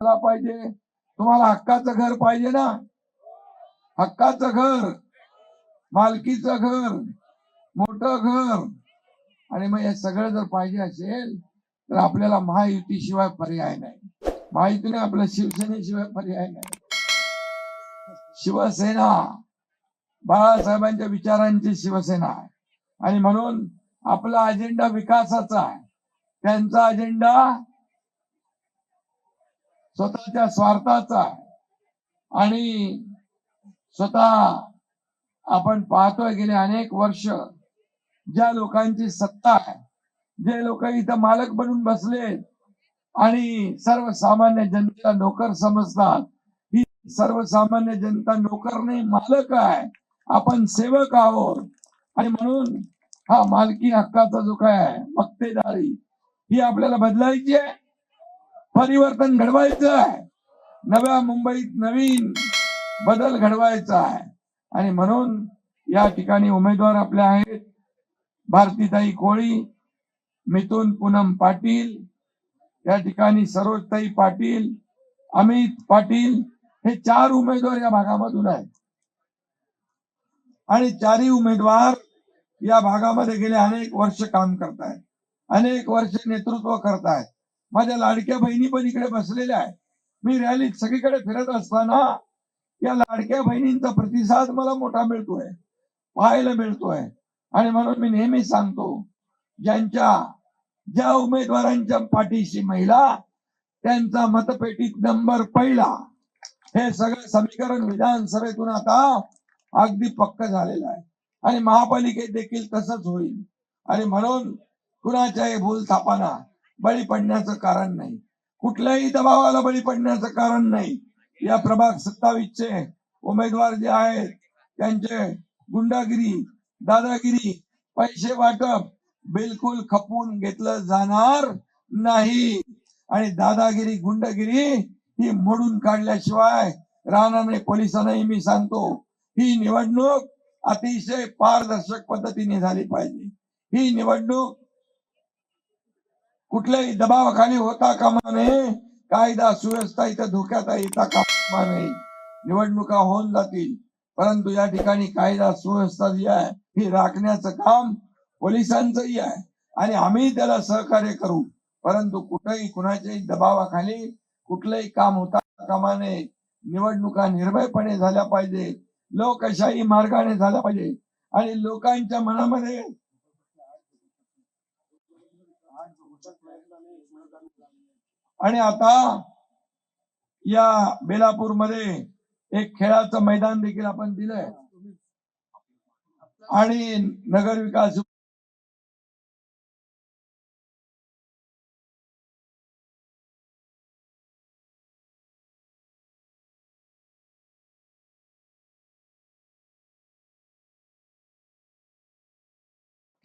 पाहिजे, तुम्हाला हक्काचं घर पाहिजे ना, हक्काचं घर, मालकीचं घर, मोठं घर. आणि मग हे सगळं जर पाहिजे असेल तर आपल्याला महायुतीशिवाय पर्याय नाही. महायुतीने आपल्या शिवसेनेशिवाय पर्याय नाही. शिवसेना बाळासाहेबांच्या विचारांची शिवसेना आहे आणि म्हणून आपला अजेंडा विकासाचा आहे. त्यांचा अजेंडा स्वतःच्या स्वार्थाचा आहे. आणि स्वतः आपण पाहतोय गेले अनेक वर्ष ज्या लोकांची सत्ता आहे, जे लोक इथं मालक बनून बसलेत आणि सर्वसामान्य जनतेला नोकर समजतात, ही सर्वसामान्य जनता नोकर नाही, मालक आहे. आपण सेवक आहोत. आणि म्हणून हा मालकी हक्काचा जो काय आहे, मक्तेदारी, ही आपल्याला बदलायची आहे. परिवर्तन घडवायचं आहे. नव्या मुंबईत नवीन बदल घडवायचा आहे. आणि म्हणून या ठिकाणी उमेदवार आपले आहेत भारतीताई कोळी, मिथुन पूनम पाटील, या ठिकाणी सरोजताई पाटील, अमित पाटील, हे 4 उमेदवार या भागामधून आहेत. आणि 4ही उमेदवार या भागामध्ये गेले अनेक वर्ष काम करतायत, अनेक वर्ष नेतृत्व करतायत. माझ्या लाडक्या बहिणी पण इकडे बसलेल्या आहेत. मी रॅलीत सगळीकडे फिरत असताना या लाडक्या बहिणींचा प्रतिसाद मला मोठा मिळतोय, पाहायला मिळतोय. आणि म्हणून मी नेहमी सांगतो, ज्या उमेदवारांच्या पाठीशी महिला, त्यांचा मतपेटीत नंबर पहिला. हे सगळं समीकरण विधानसभेतून आता अगदी पक्क झालेलं आहे आणि महापालिकेत देखील तसंच होईल. आणि म्हणून कुणाच्याही भूलथापांना बळी पडण्याचं कारण नाही, कुठल्याही दबावाला बळी पडण्याचं कारण नाही. या प्रभाग 27चे उमेदवार जे आहेत त्यांचे गुंडागिरी, दादागिरी, पैसे वाटप बिलकुल खपून घेतलं जाणार नाही. आणि दादागिरी, गुंडागिरी ही मोडून काढल्याशिवाय राहणार नाही. पोलिसांनाही मी सांगतो, ही निवडणूक अतिशय पारदर्शक पद्धतीने झाली पाहिजे. ही निवडणूक कुठल्याही दबावाखाली होता कामा नये, कायदा सुव्यवस्था इथं धोक्यात येता कामा नये. निवडणुका होऊन जातील, परंतु या ठिकाणी कायदा सुव्यवस्था जी आहे ही राखण्याचं काम पोलिसांचंही आहे आणि आम्ही त्याला सहकार्य करू. परंतु कुठेही कुणाच्याही दबावाखाली कुठलंही काम होता कामा नये. निवडणुका निर्भयपणे झाल्या पाहिजे, लोकशाही मार्गाने झाल्या पाहिजे आणि लोकांच्या मनामध्ये आणि आता या बेलापूर मध्ये एक खेळाचं मैदान देखील आपण दिलंय आणि नगर विकास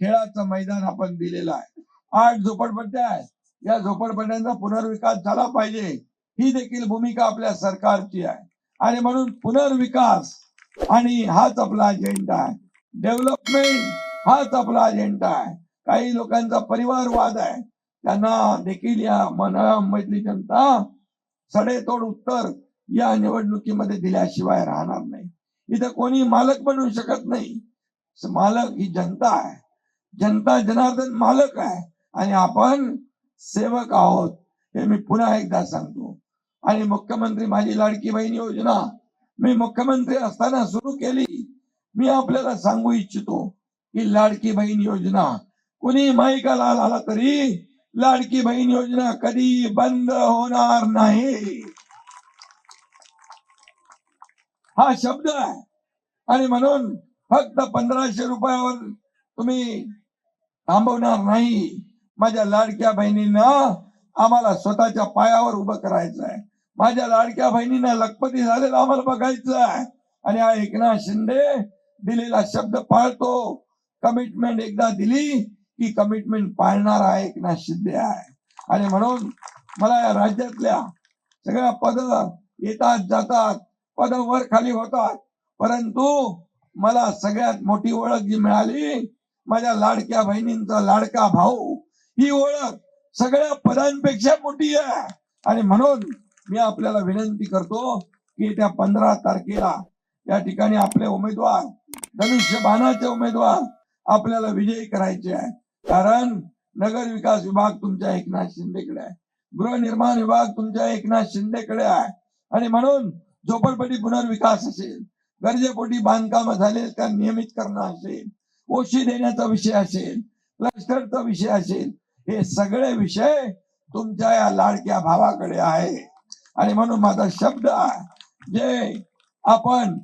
खेळाचं मैदान आपण दिलेलं आहे. 8 झोपडपट्ट्या आहेत, या झोपडपट्ट्यांचा पुनर्विकास झाला पाहिजे, ही देखील भूमिका आपल्या सरकारची आहे. आणि म्हणून पुनर्विकास आणि हाच आपला अजेंडा आहे. डेव्हलपमेंट हाच आपला अजेंडा आहे. काही लोकांचा परिवारवाद आहे, त्यांना देखील या मुंबईतली जनता सडेतोड उत्तर या निवडणुकीमध्ये दिल्याशिवाय राहणार नाही. इथं कोणी मालक बनू शकत नाही. मालक ही जनता आहे. जनता जनार्दन मालक आहे आणि आपण सेवक आहोत, हे मी पुन्हा एकदा सांगतो. आणि मुख्यमंत्री माझी लाडकी बहीण योजना मी मुख्यमंत्री असताना सुरू केली. मी आपल्याला सांगू इच्छितो की लाडकी बहीण योजना कुणी माईकाला आला तरी लाडकी बहीण योजना कधी बंद होणार नाही, हा शब्द आहे. आणि म्हणून फक्त 1500 रुपयावर तुम्ही थांबवणार नाही. माझ्या लाडक्या बहिणींना आम्हाला स्वतःच्या पायावर उभं करायचं आहे. माझ्या लाडक्या बहिणींना लखपती झालेलं आम्हाला बघायचं आहे. आणि हा एकनाथ शिंदे दिलेला शब्द पाळतो. कमिटमेंट एकदा दिली की कमिटमेंट पाळणारा एकनाथ शिंदे आहे. आणि म्हणून मला या राज्यातल्या सगळ्या पद येतात जातात, पद वर खाली होतात, परंतु मला सगळ्यात मोठी ओळख जी मिळाली माझ्या लाडक्या बहिणींचा लाडका भाऊ, ही ओळख सगळ्या पदांपेक्षा मोठी आहे. आणि म्हणून मी आपल्याला विनंती करतो की त्या 15 तारखेला या ठिकाणी आपले उमेदवार धनुष्यबाणाचे उमेदवार आपल्याला विजयी करायचे आहे. कारण नगर विकास विभाग तुमच्या एकनाथ शिंदेकडे आहे, गृहनिर्माण विभाग तुमच्या एकनाथ शिंदेकडे आहे. आणि म्हणून झोपडपट्टी पुनर्विकास असेल, गरजेपोटी बांधकाम झाले त्या नियमित करणं असेल, ओशी देण्याचा विषय असेल, क्लस्टरचा विषय असेल, हे सगळे विषय तुमच्या या लाडक्या भावाकडे आहे. आणि म्हणून माझा शब्द आहे, जे आपण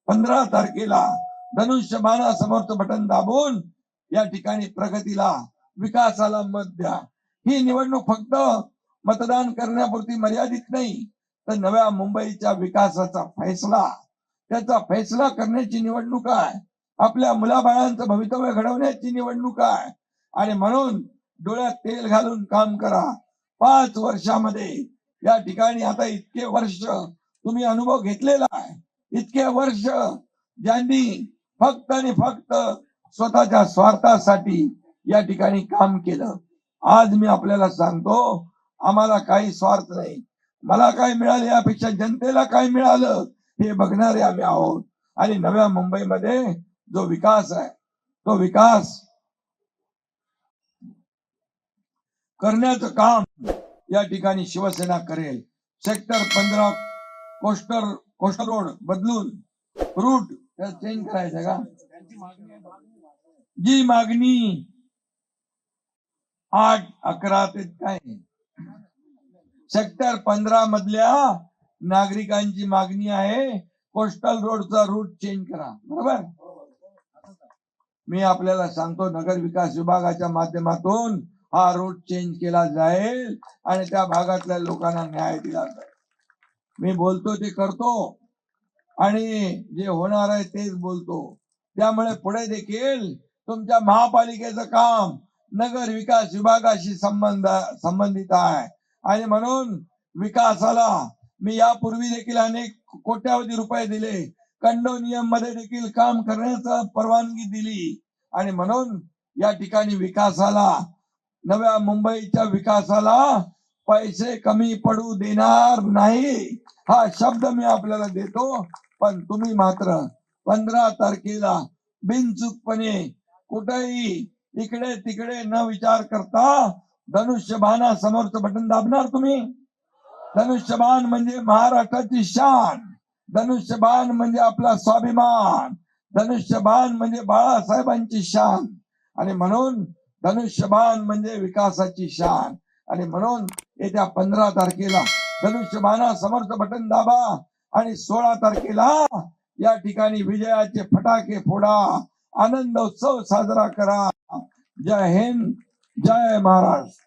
15 तारखेला धनुष्यबाणा समोरचं बटन दाबून या ठिकाणी प्रगतीला, विकासाला मत द्या. ही निवडणूक फक्त मतदान करण्यापुरती मर्यादित नाही, तर नव्या मुंबईच्या विकासाचा फैसला, त्याचा फैसला करण्याची निवडणूक आहे. आपल्या मुलाबाळांचं भवितव्य घडवण्याची निवडणूक आहे. आणि म्हणून डोळ्यात तेल घालून काम करा. 5 वर्षामध्ये या ठिकाणी आता इतके वर्ष तुम्ही अनुभव घेतलेला आहे, इतके वर्ष ज्यांनी फक्त आणि फक्त स्वतःच्या स्वार्थासाठी या ठिकाणी काम केलं, आज मी आपल्याला सांगतो, आम्हाला काही स्वार्थ नाही. मला काय मिळाले यापेक्षा जनतेला काय मिळालं हे बघणारे आम्ही आहोत. आणि नव्या मुंबईमध्ये जो विकास आहे, तो विकास करण्याचं काम या ठिकाणी शिवसेना करेल. सेक्टर 15 कोस्टल रोड बदलून रूट चेंज करायचं का? जी मागणी 8, 11 ते काय सेक्टर 15 मधल्या नागरिकांची मागणी आहे, कोस्टल रोडचा रूट चेंज करा. बरोबर. मी आपल्याला सांगतो, नगर विकास विभागाच्या माध्यमातून हा रूट चेंज केला जाईल आणि त्या भागातल्या लोकांना न्याय दिला जाईल. मी बोलतो ते करतो आणि जे होणार आहे तेच बोलतो. त्यामुळे पुढे देखील तुमच्या महापालिकेचं काम नगर विकास विभागाशी संबंधित आहे. आणि म्हणून विकासाला मी यापूर्वी देखील अनेक कोट्यावधी रुपये दिले, कंडोनियम मध्ये देखील काम करण्याचा परवानगी दिली. आणि म्हणून या ठिकाणी विकासाला, नव्या मुंबईच्या विकासाला पैसे कमी पडू देणार नाही, हा शब्द मी आपल्याला देतो. पण तुम्ही मात्र 15 तारखेला बिनचूकपणे कुठेही इकडे तिकडे न विचार करता धनुष्यबाणा समोरचं बटन दाबणार तुम्ही. धनुष्यबाण म्हणजे महाराष्ट्राची शान, धनुष्यबाण म्हणजे आपला स्वाभिमान, धनुष्यबाण म्हणजे बाळासाहेबांची शान. आणि म्हणून धनुष्यबाण म्हणजे विकासाची शान. आणि म्हणून येत्या 15 तारखेला धनुष्यबाणा समोरचं बटन दाबा आणि 16 तारखेला या ठिकाणी विजयाचे फटाके फोडा, आनंद उत्सव साजरा करा. जय हिंद, जय महाराष्ट्र.